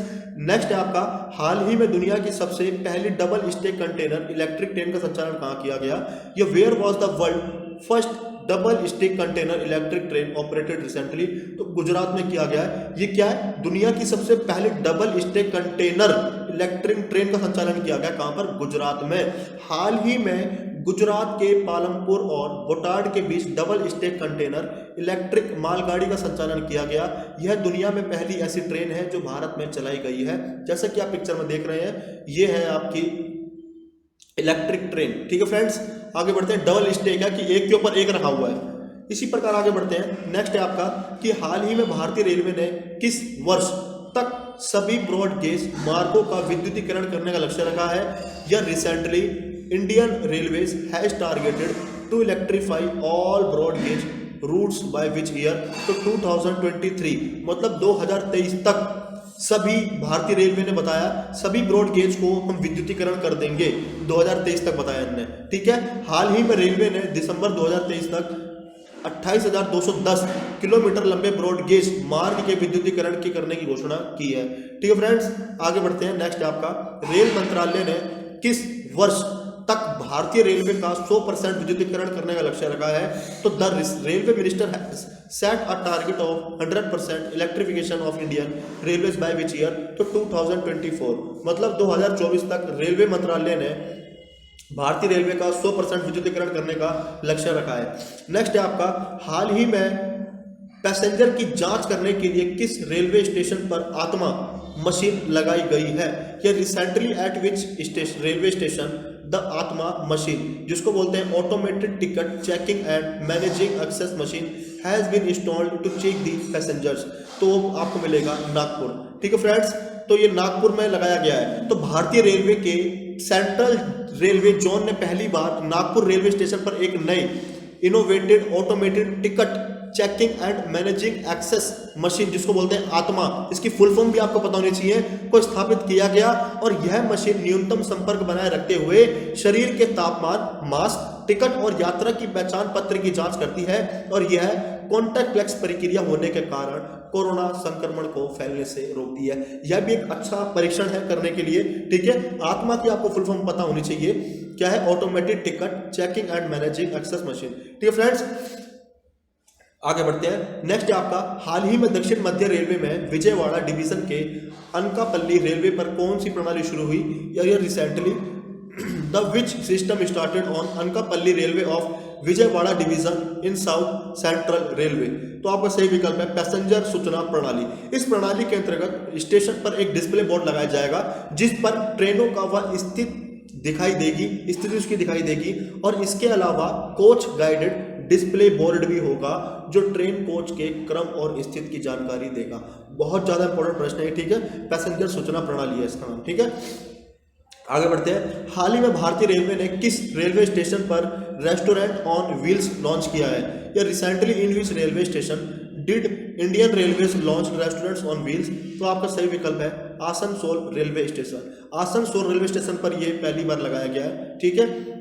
नेक्स्ट है आपका, हाल ही में दुनिया की सबसे पहली double stack container electric train का संचालन कहाँ किया गया? ये where was the world first double stick container electric train operated recently? तो गुजरात में किया गया है। ये क्या है? दुनिया की सबसे पहले double stick container electric train का संचालन किया गया, कहां पर? गुजरात में। हाल ही में गुजरात के पालमपुर और बोटाड के बीच डबल स्टेक कंटेनर इलेक्ट्रिक मालगाड़ी का संचालन किया गया। यह दुनिया में पहली ऐसी ट्रेन है जो भारत में चलाई गई है। जैसा कि आप पिक्चर में देख रहे हैं, ये है आपकी इलेक्ट्रिक ट्रेन। ठीक है फ्रेंड्स, आगे बढ़ते हैं। डबल स्टेक है कि एक के ऊपर एक रखा हुआ है। इसी प्रकार आगे बढ़ते हैं। नेक्स्ट है आपका कि हाल ही में भारतीय रेलवे ने किस वर्ष तक सभी ब्रॉड गेज मार्गों का विद्युतीकरण करने का लक्ष्य रखा है? या recently Indian railways has targeted to electrify all broad gauge routes by which year? तो 2023 मतलब 2023 तक सभी भारतीय रेलवे ने बताया सभी ब्रॉड गेज को हम विद्युतीकरण कर देंगे, 2023 तक बताया इन्होंने। ठीक है, हाल ही में रेलवे ने दिसंबर 2023 तक 28,210 किलोमीटर लंबे ब्रॉड गेज मार्ग के विद्युतीकरण की करने की घोषणा की है। ठीक है फ्रेंड्स, आगे बढ़ते हैं। नेक्स्ट आपका, रेल मंत्रालय ने किस वर्ष तक भारतीय रेलवे का 100% विद्युतीकरण करने का लक्ष्य रखा है? तो the railway minister has set a target of 100% electrification of Indian railways bye which year? तो 2024 मतलब 2024 तक रेलवे मंत्रालय ने भारतीय रेलवे का 100% विद्युतीकरण करने का लक्ष्य रखा है। नेक्स्ट है आपका, हाल ही में पैसेंजर की जांच करने के लिए किस रेलवे स्टेशन पर आत्मा मशीन लगाई गई है? या recently at which railway station the ATMA machine, जिसको बोलते हैं automated ticket checking and managing access machine, has been installed to check the passengers? तो आपको मिलेगा नागपुर। ठीक है फ्रेंड्स, तो ये नागपुर में लगाया गया है। तो भारतीय रेलवे के सेंट्रल रेलवे जोन ने पहली बार नागपुर रेलवे स्टेशन पर एक नई innovated automated ticket checking and managing access machine, जिसको बोलते हैं आत्मा, इसकी फुल फॉर्म भी आपको पता होनी चाहिए, को स्थापित किया गया। और यह मशीन न्यूनतम संपर्क बनाए रखते हुए शरीर के तापमान, मास्क, टिकट और यात्रा की पहचान पत्र की जांच करती है। और यह कॉन्टैक्टलेस प्रक्रिया होने के कारण कोरोना संक्रमण को फैलने से रोकती है। यह भी एक अच्छा परीक्षण है करने के लिए। ठीक है, आत्मा की आपको फुल फॉर्म पता होनी चाहिए, क्या है? Automated ticket checking and managing access machine. ठीक है फ्रेंड्स, आगे बढ़ते हैं। नेक्स्ट है आपका, हाल ही में दक्षिण मध्य रेलवे में विजयवाड़ा डिवीजन के अनकापल्ली रेलवे पर कौन सी प्रणाली शुरू हुई? या recently the which system started on Anakapalli railway of Vijayawada division in south central railway? तो आपका सही विकल्प है पैसेंजर सूचना प्रणाली। इस प्रणाली के अंतर्गत स्टेशन पर एक डिस्प्ले बोर्ड लगाया जाएगा जिस पर ट्रेनों का वह स्थिति दिखाई देगी, स्थिति उसकी दिखाई देगी। और इसके अलावा कोच गाइडेड डिस्प्ले बोर्ड भी होगा जो ट्रेन कोच के क्रम और स्थिति की जानकारी देगा। बहुत ज्यादा इंपॉर्टेंट प्रश्न है। ठीक है, पैसेंजर सूचना प्रणाली है इसका नाम। ठीक है, आगे बढ़ते हैं। हाल ही में भारतीय रेलवे ने किस रेलवे स्टेशन पर रेस्टोरेंट ऑन व्हील्स लॉन्च किया है? या recently in which railway station did Indian railways launch restaurants on wheels? तो आपका सही विकल्प है Asansol railway station. Asansol railway station पर यह पहली बार लगाया गया है। ठीक है,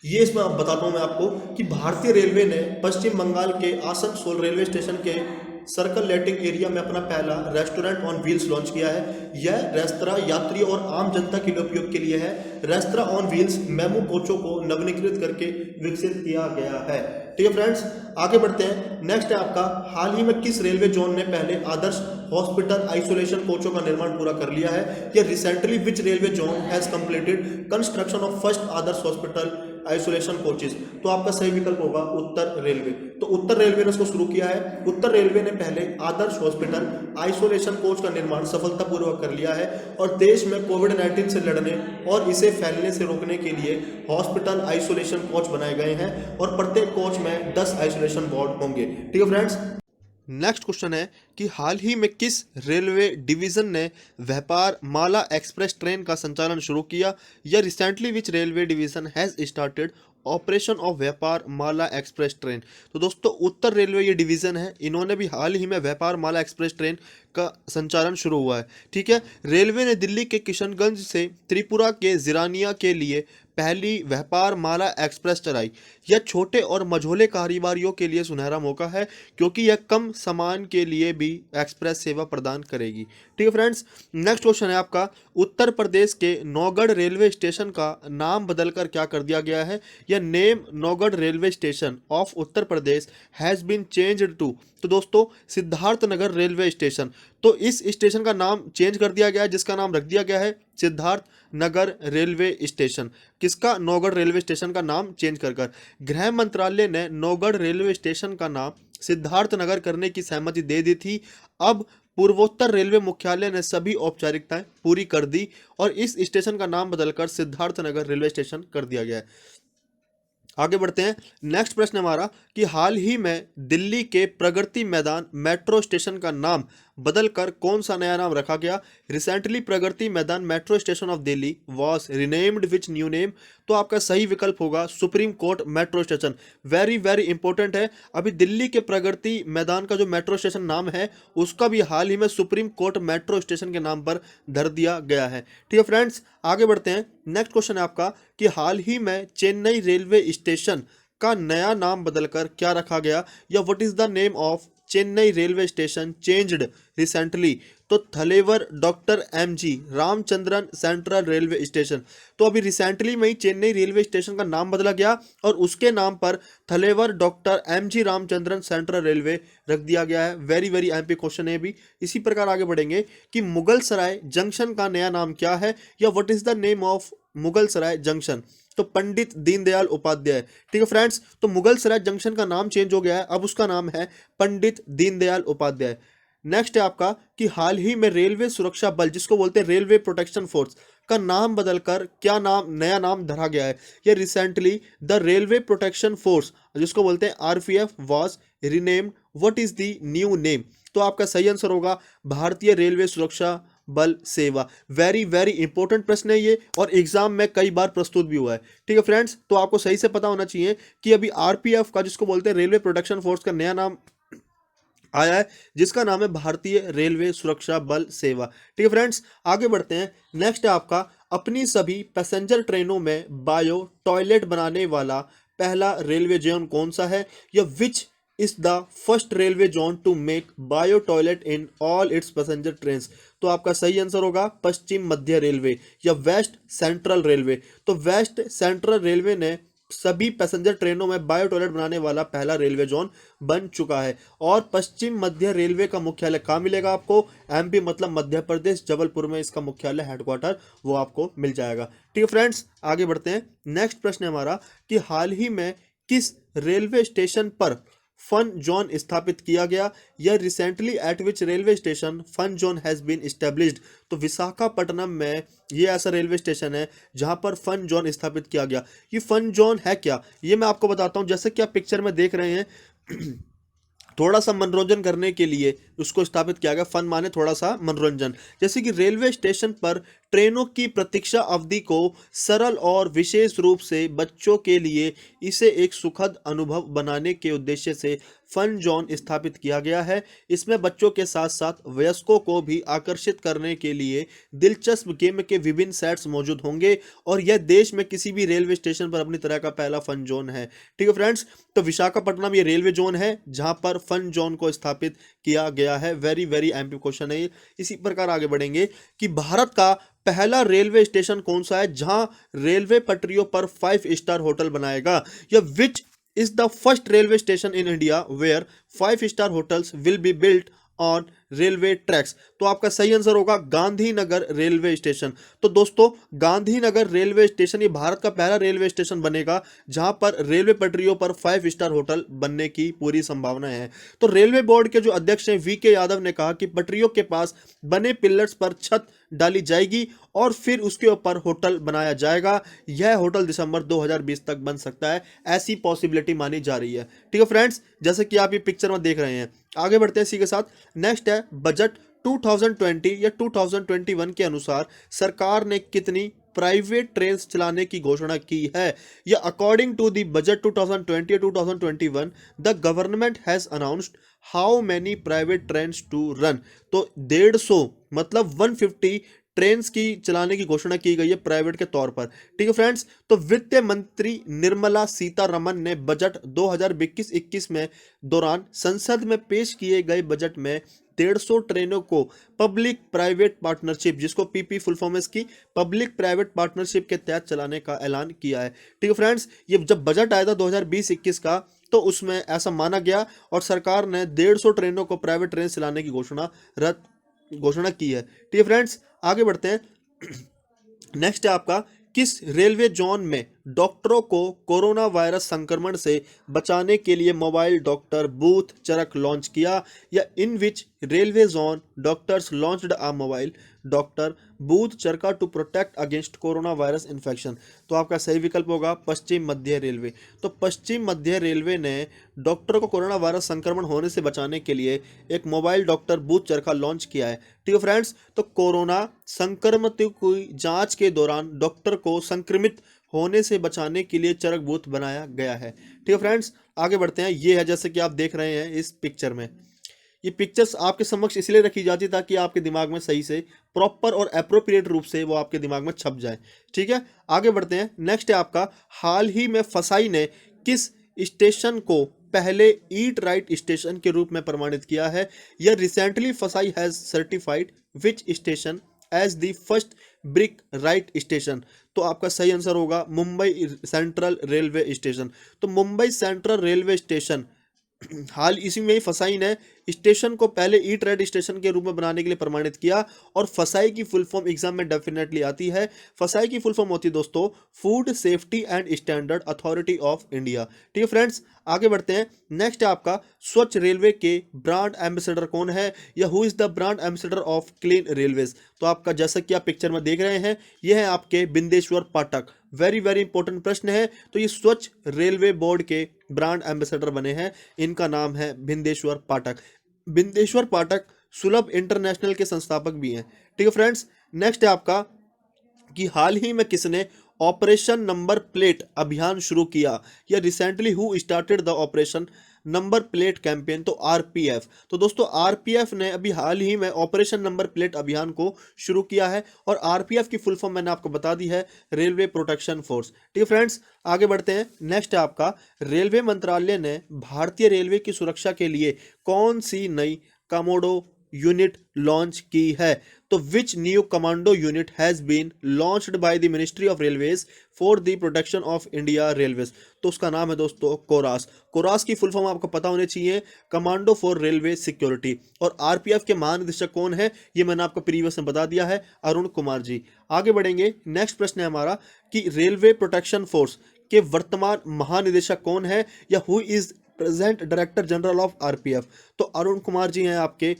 ये इसमें अब बताता हूं मैं आपको कि भारतीय रेलवे ने पश्चिम बंगाल के आसनसोल रेलवे स्टेशन के सर्कल लाइटिंग एरिया में अपना पहला रेस्टोरेंट ऑन व्हील्स लॉन्च किया है। यह रेस्तरां यात्री और आम जनता के लिए उपयोग के लिए है। रेस्तरां ऑन व्हील्स मेमू कोचों को नवीनीकृत करके विकसित किया गया है। ठीक है फ्रेंड्स, आगे बढ़ते हैं। नेक्स्ट है आपका, हाल ही में किस रेलवे जोन ने पहले आदर्श हॉस्पिटल आइसोलेशन कोचों का निर्माण पूरा कर लिया है? या recently which railway zone has completed construction of first Adarsh hospital isolation coaches? तो आपका सही विकल्प होगा उत्तर रेलवे। तो उत्तर रेलवे ने इसको शुरू किया है। उत्तर रेलवे ने पहले आदर्श हॉस्पिटल आइसोलेशन कोच का निर्माण सफलतापूर्वक कर लिया है और देश में कोविड-19 से लड़ने और इसे फैलने से रोकने के लिए हॉस्पिटल आइसोलेशन कोच बनाए गए हैं और प्रत्येक कोच में 10 आइसोलेशन वार्ड होंगे। ठीक है फ्रेंड्स, नेक्स्ट क्वेश्चन है कि हाल ही में किस रेलवे डिवीजन ने व्यापार माला एक्सप्रेस ट्रेन का संचालन शुरू किया? या recently which railway division has started operation of व्यापार माला एक्सप्रेस ट्रेन? तो दोस्तों उत्तर रेलवे ये डिवीजन है, इन्होंने भी हाल ही में व्यापार माला एक्सप्रेस ट्रेन का संचालन शुरू हुआ है। ठीक है, रेलवे ने दिल्ली के किशनगंज से त्रिपुरा के जिरानिया के लिए पहली व्यापार माला एक्सप्रेस चलाई। यह छोटे और मझोले कारोबारियों के लिए सुनहरा मौका है, क्योंकि यह कम सामान के लिए भी एक्सप्रेस सेवा प्रदान करेगी। ठीक है फ्रेंड्स, नेक्स्ट क्वेश्चन है आपका, उत्तर प्रदेश के नौगढ़ रेलवे स्टेशन का नाम बदलकर क्या कर दिया गया है? यह name Naugarh railway station of Uttar Pradesh has been changed to, तो दोस्तों सिद्धार्थनगर रेलवे स्टेशन। तो इस स्टेशन का नाम चेंज कर दिया गया है, जिसका नाम रख दिया गया है सिद्धार्थ नगर रेलवे स्टेशन। किसका? नौगढ़ रेलवे स्टेशन का नाम चेंज कर गृह मंत्रालय ने नौगढ़ रेलवे स्टेशन का नाम सिद्धार्थनगर करने की सहमति दे दी थी। अब पूर्वोत्तर रेलवे मुख्यालय ने सभी औपचारिकताएं पूरी कर दी और इस स्टेशन का नाम बदलकर सिद्धार्थनगर रेलवे स्टेशन कर दिया गया है। आगे बढ़ते हैं। नेक्स्ट प्रश्न हमारा कि हाल ही में दिल्ली के प्रगति मैदान मेट्रो स्टेशन का नाम बदलकर कौन सा नया नाम रखा गया? Recently Pragati Maidan metro station of Delhi was renamed which new name? तो आपका सही विकल्प होगा supreme court metro station. Very very important है। अभी दिल्ली के प्रगति मैदान का जो मेट्रो स्टेशन नाम है उसका भी हाल ही में सुप्रीम कोर्ट मेट्रो स्टेशन के नाम पर धर दिया गया है। ठीक है फ्रेंड्स, आगे बढ़ते हैं। नेक्स्ट क्वेश्चन है आपका कि हाल ही में चेन्नई रेलवे स्टेशन का नया नाम बदलकर क्या रखा गया, या what is the name of Chennai railway station changed recently? तो Thalaivar doctor M G Ramachandran central railway station. तो अभी रिसेंटली में ही चेन्नई रेलवे स्टेशन का नाम बदला गया और उसके नाम पर Thalaivar doctor M G Ramachandran central railway रख दिया गया है। वेरी वेरी एमपी क्वेश्चन है भी। इसी प्रकार आगे बढ़ेंगे कि मुगल सराय जंक्शन का नया नाम क्या है, या what is the name of Mughal Sarai junction? तो पंडित दीनदयाल उपाध्याय। ठीक है फ्रेंड्स, तो मुगल सराय जंक्शन का नाम चेंज हो गया है, अब उसका नाम है पंडित दीनदयाल उपाध्याय। नेक्स्ट है आपका कि हाल ही में रेलवे सुरक्षा बल, जिसको बोलते हैं रेलवे प्रोटेक्शन फोर्स, का नाम बदलकर क्या नाम नया नाम धरा गया है? ये recently the railway protection force, जिसको बोलते हैं RPF, was renamed. What is the new name? तो आपका सही आंसर होगा भारतीय रेलवे सुरक्षा बल सेवा। वेरी वेरी इंपॉर्टेंट प्रश्न है ये और एग्जाम में कई बार प्रस्तुत भी हुआ है। ठीक है फ्रेंड्स, तो आपको सही से पता होना चाहिए कि अभी आरपीएफ का, जिसको बोलते हैं रेलवे प्रोटेक्शन फोर्स, का नया नाम आया है, जिसका नाम है भारतीय रेलवे सुरक्षा बल सेवा। ठीक है फ्रेंड्स, आगे बढ़ते हैं। नेक्स्ट है आपका, अपनी सभी पैसेंजर ट्रेनों में बायो टॉयलेट बनाने वाला पहला रेलवे जोन कौन सा है, या which is the first railway zone to make bio toilet in all its passenger train? तो आपका सही आंसर होगा पश्चिम मध्य रेलवे या वेस्ट सेंट्रल रेलवे। तो वेस्ट सेंट्रल रेलवे ने सभी पैसेंजर ट्रेनों में बायो टॉयलेट बनाने वाला पहला रेलवे जोन बन चुका है। और पश्चिम मध्य रेलवे का मुख्यालय कहाँ मिलेगा आपको? एमपी मतलब मध्य प्रदेश, जबलपुर में इसका मुख्यालय हेडक्वार्टर वो आपको मिल जाएगा। ठीक है फ्रेंड्स, आगे बढ़ते हैं। नेक्स्ट प्रश्न है हमारा कि हाल ही में किस रेलवे स्टेशन पर फन जोन स्थापित किया गया, या recently at which railway station fun zone has been established? तो विशाखापट्टनम में ये ऐसा रेलवे स्टेशन है जहां पर फन जोन स्थापित किया गया। ये फन जोन है क्या, ये मैं आपको बताता हूं। जैसे कि आप पिक्चर में देख रहे हैं थोड़ा सा मनोरंजन करने के लिए उसको स्थापित किया गया। फन माने थोड़ा सा मनोरंजन। जैसे कि रेलवे स्टेशन पर ट्रेनों की प्रतीक्षा अवधि को सरल और विशेष रूप से बच्चों के लिए इसे एक सुखद अनुभव बनाने के उद्देश्य से फन जोन स्थापित किया गया है। इसमें बच्चों के साथ साथ वयस्कों को भी आकर्षित करने के लिए दिलचस्प गेम के विभिन्न सेट्स मौजूद होंगे और यह देश में किसी भी रेलवे स्टेशन पर अपनी तरह का पहला फन जोन है। ठीक है फ्रेंड्स, तो विशाखापट्टनम ये रेलवे जोन है जहां पर फन जोन को स्थापित किया गया है। वेरी वेरी एमपी क्वेश्चन है। इसी प्रकार आगे बढ़ेंगे कि भारत का पहला रेलवे स्टेशन कौन सा है जहां रेलवे पटरियों पर 5 स्टार होटल बनाएगा, या विच is the first railway station in India where 5-star hotels will be built on railway tracks? तो आपका सही आंसर होगा गांधीनगर रेलवे स्टेशन। तो दोस्तों गांधीनगर रेलवे स्टेशन ये भारत का पहला रेलवे स्टेशन बनेगा जहां पर रेलवे पटरियों पर 5 स्टार होटल बनने की पूरी संभावना है। तो रेलवे बोर्ड के जो अध्यक्ष हैं वीके यादव ने कहा कि पटरियों के पास बने पिलर्स पर छत डाली जाएगी और फिर उसके ऊपर होटल बनाया जाएगा। यह होटल दिसंबर 2020 तक बन सकता है, ऐसी पॉसिबिलिटी मानी जा रही है। ठीक है फ्रेंड्स, जैसे कि आप ये पिक्चर में देख रहे हैं। आगे बढ़ते हैं इसी के साथ। नेक्स्ट है बजट 2020 या 2021 के अनुसार सरकार ने कितनी प्राइवेट ट्रेन चलाने की घोषणा की है। या according to the budget 2020-2021 the government has announced how many private train to run. तो 150 मतलब 150 ट्रेन की चलाने की घोषणा की गई है प्राइवेट के तौर पर। ठीक है फ्रेंड्स, तो वित्त मंत्री निर्मला सीतारमन ने बजट 2021-21 में दौरान संसद में पेश किए गए बजट में 150 ट्रेनों को पब्लिक प्राइवेट पार्टनरशिप, जिसको पीपी फुल फॉर्म की पब्लिक प्राइवेट पार्टनरशिप के तहत चलाने का ऐलान किया है। ठीक है फ्रेंड्स, ये जब बजट आया था 2020-21 का, तो उसमें ऐसा माना गया और सरकार ने 150 ट्रेनों को प्राइवेट ट्रेन चलाने की घोषणा की है। ठीक है फ्रेंड्स, आगे बढ़ते हैं। नेक्स्ट है आपका, किस रेलवे जोन में डॉक्टरों को कोरोना वायरस संक्रमण से बचाने के लिए mobile doctor booth Charak launch किया। या in which railway zone doctors launched a mobile doctor booth Charaka to protect against corona virus infection. तो आपका सही विकल्प होगा पश्चिम मध्य रेलवे। तो पश्चिम मध्य रेलवे ने डॉक्टरों को कोरोना वायरस संक्रमण होने से बचाने के लिए एक मोबाइल डॉक्टर बूथ चरखा लॉन्च किया है। ठीक है फ्रेंड्स, तो कोरोना संक्रमित की जांच के दौरान डॉक्टर को संक्रमित होने से बचाने के लिए चरक बूथ बनाया गया है। ठीक है फ्रेंड्स, आगे बढ़ते हैं। ये है जैसे कि आप देख रहे हैं इस पिक्चर में, ये पिक्चर्स आपके समक्ष इसलिए रखी जाती है ताकि आपके दिमाग में सही से प्रॉपर और एप्रोप्रिएट रूप से वो आपके दिमाग में छप जाए। ठीक है, आगे बढ़ते हैं। नेक्स्ट है आपका, हाल ही में फसाई ने किस स्टेशन को पहले ईट राइट स्टेशन के रूप में प्रमाणित किया है। या recently FSSAI has certified which station as the first brick right station. तो आपका सही आंसर होगा मुंबई सेंट्रल रेलवे स्टेशन। तो मुंबई सेंट्रल रेलवे स्टेशन हाल इसी में ही फसाई ने स्टेशन को पहले ईट राइट स्टेशन के रूप में बनाने के लिए प्रमाणित किया। और फसाई की फुल फॉर्म एग्जाम में डेफिनेटली आती है। फसाई की फुल फॉर्म होती है दोस्तों food safety and standard authority of India. ठीक है फ्रेंड्स, आगे बढ़ते हैं। नेक्स्ट है आपका, स्वच्छ रेलवे के ब्रांड एम्बेसडर कौन है। या who is the brand ambassador of clean railways. तो आपका जैसा कि आप पिक्चर में देख रहे हैं, यह है आपके बिंदेश्वर पाठक। वेरी वेरी इंपॉर्टेंट प्रश्न है। तो ये स्वच्छ रेलवे बोर्ड के ब्रांड एम्बेसडर बने हैं, इनका नाम है बिंदेश्वर पाठक। बिंदेश्वर पाठक सुलभ इंटरनेशनल के संस्थापक भी हैं। ठीक है फ्रेंड्स, नेक्स्ट है आपका कि हाल ही में किसने ऑपरेशन नंबर प्लेट अभियान शुरू किया। या recently who started the operation number plate campaign. तो आरपीएफ। तो दोस्तों आरपीएफ ने अभी हाल ही में ऑपरेशन नंबर प्लेट अभियान को शुरू किया है। और आरपीएफ की फुल फॉर्म मैंने आपको बता दी है, रेलवे प्रोटेक्शन फोर्स। ठीक है फ्रेंड्स, आगे बढ़ते हैं। नेक्स्ट है आपका, रेलवे मंत्रालय ने भारतीय रेलवे की सुरक्षा के लिए कौन सी नई कमोडो यूनिट लॉन्च की है। तो which new commando unit has been launched by the ministry of railways for the protection of India railways. तो उसका नाम है दोस्तों कोरास। कोरास की फुल फॉर्म आपको पता होनी चाहिए, कमांडो फॉर रेलवे सिक्योरिटी। और आरपीएफ के महानिदेशक कौन है, ये मैंने आपको प्रीवियस में बता दिया है, अरुण कुमार जी। आगे बढ़ेंगे। नेक्स्ट प्रश्न है हमारा कि रेलवे प्रोटेक्शन फोर्स के वर्तमान महानिदेशक कौन है। या who is present director general of RPF. तो अरुण कुमार जी हैं आपके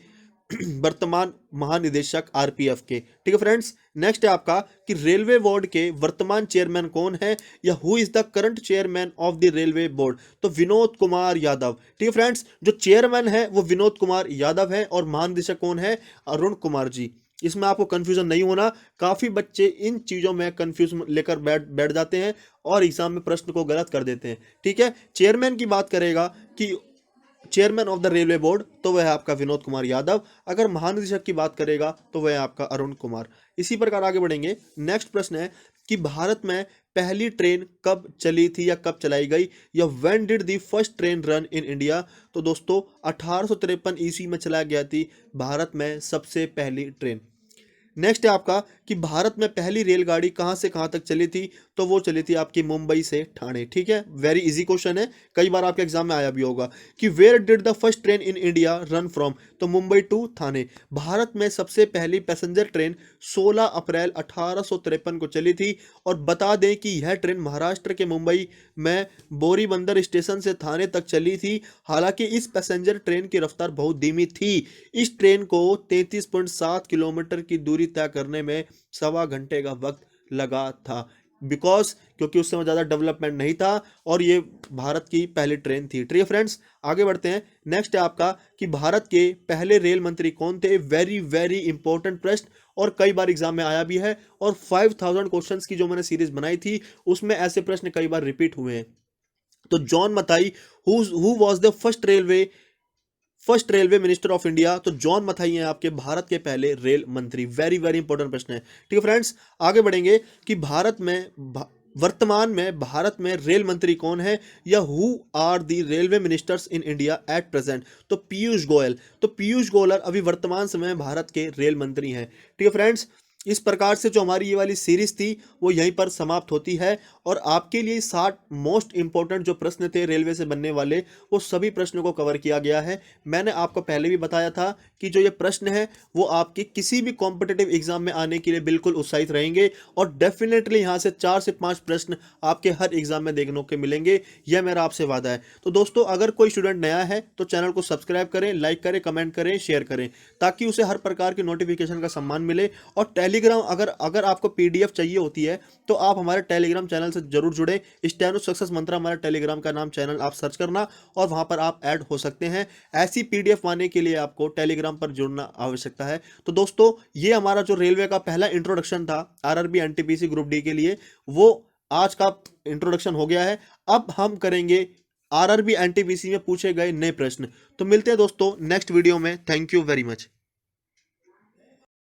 वर्तमान महानिदेशक आरपीएफ के। ठीक है फ्रेंड्स, नेक्स्ट है आपका कि रेलवे बोर्ड के वर्तमान चेयरमैन कौन है। या who is the current chairman of the railway board. तो विनोद कुमार यादव। ठीक है फ्रेंड्स, जो चेयरमैन है वो विनोद कुमार यादव है और महानिदेशक कौन है, अरुण कुमार जी। इसमें आपको कंफ्यूजन नहीं होना, काफी बच्चे इन चीजों में कंफ्यूज लेकर बैठ जाते हैं और एग्जाम में प्रश्न को गलत कर देते हैं। ठीक है, चेयरमैन की बात करेगा कि chairman of the railway board, तो वह है आपका विनोद कुमार यादव। अगर महानिदेशक की बात करेगा तो वह है आपका अरुण कुमार। इसी प्रकार आगे बढ़ेंगे। नेक्स्ट प्रश्न है कि भारत में पहली ट्रेन कब चली थी या कब चलाई गई। या when did the first train run in India. तो दोस्तों 1853 ईस्वी में चला गया थी भारत में सबसे पहली ट्रेन। नेक्स्ट है आपका कि भारत में पहली रेलगाड़ी कहां से कहां तक चली थी। तो वो चली थी आपकी मुंबई से ठाणे। ठीक है, वेरी इजी क्वेश्चन है, कई बार आपके एग्जाम में आया भी होगा कि where did the first train in India run from. तो मुंबई टू थाने। भारत में सबसे पहली पैसेंजर ट्रेन 16 अप्रैल 1853 को चली थी। और बता दें कि यह ट्रेन महाराष्ट्र के मुंबई में बोरीबंदर स्टेशन से थाने तक चली थी। हालांकि इस पैसेंजर ट्रेन की रफ्तार बहुत धीमी थी। इस ट्रेन को 33.7 किलोमीटर की दूरी तय करने में 1.25 घंटे का वक्त लगा था। बिकॉज क्योंकि उस समय ज़्यादा डेवलपमेंट नहीं था और ये भारत की पहली ट्रेन थी। ठीक है फ्रेंड्स, आगे बढ़ते हैं। नेक्स्ट है आपका कि भारत के पहले रेल मंत्री कौन थे। वेरी वेरी इंपॉर्टेंट प्रश्न और कई बार एग्जाम में आया भी है, और 5000 क्वेश्चंस की जो मैंने सीरीज बनाई थी उसमें ऐसे प्रश्न कई बार रिपीट हुए हैं। तो John Mathai who was the first railway minister of India. तो जॉन मथाई हैं आपके भारत के पहले रेल मंत्री। वेरी वेरी इंपॉर्टेंट प्रश्न है। ठीक है फ्रेंड्स, आगे बढ़ेंगे कि वर्तमान में भारत में रेल मंत्री कौन है, या who are the railway ministers in India at present. तो पीयूष गोयल। तो पीयूष गोयल अभी वर्तमान समय में भारत के रेल मंत्री हैं। ठीक है फ्रेंड्स, इस प्रकार से जो हमारी ये वाली सीरीज थी वो यहीं पर समाप्त होती है, और आपके लिए 60 मोस्ट इंपॉर्टेंट जो प्रश्न थे रेलवे से बनने वाले, वो सभी प्रश्नों को कवर किया गया है। मैंने आपको पहले भी बताया था कि जो ये प्रश्न है वो आपके किसी भी कॉम्पिटिटिव एग्जाम में आने के लिए बिल्कुल उत्साहित रहेंगे, और डेफिनेटली यहाँ से 4 से 5 प्रश्न आपके हर एग्जाम में देखने को मिलेंगे। यह मेरा आपसे वादा है। तो दोस्तों, अगर कोई स्टूडेंट नया है तो चैनल को सब्सक्राइब करें, लाइक करें, कमेंट करें, शेयर करें, ताकि उसे हर प्रकार की नोटिफिकेशन का सम्मान मिले। और टेलीग्राम, अगर आपको पीडीएफ चाहिए होती है तो आप हमारे टेलीग्राम चैनल से जरूर जुड़े। स्टेनो सक्सेस मंत्रा हमारा टेलीग्राम का नाम, चैनल आप सर्च करना और वहां पर आप ऐड हो सकते हैं। ऐसी पीडीएफ पाने के लिए आपको टेलीग्राम पर जुड़ना आवश्यकता है। तो दोस्तों, ये हमारा जो रेलवे का पहला इंट्रोडक्शन था आरआरबी एनटीपीसी ग्रुप डी के लिए, वो आज का इंट्रोडक्शन हो गया है। अब हम करेंगे आरआरबी एनटीपीसी में पूछे गए नए प्रश्न। तो मिलते हैं दोस्तों नेक्स्ट वीडियो में। Thank you very much.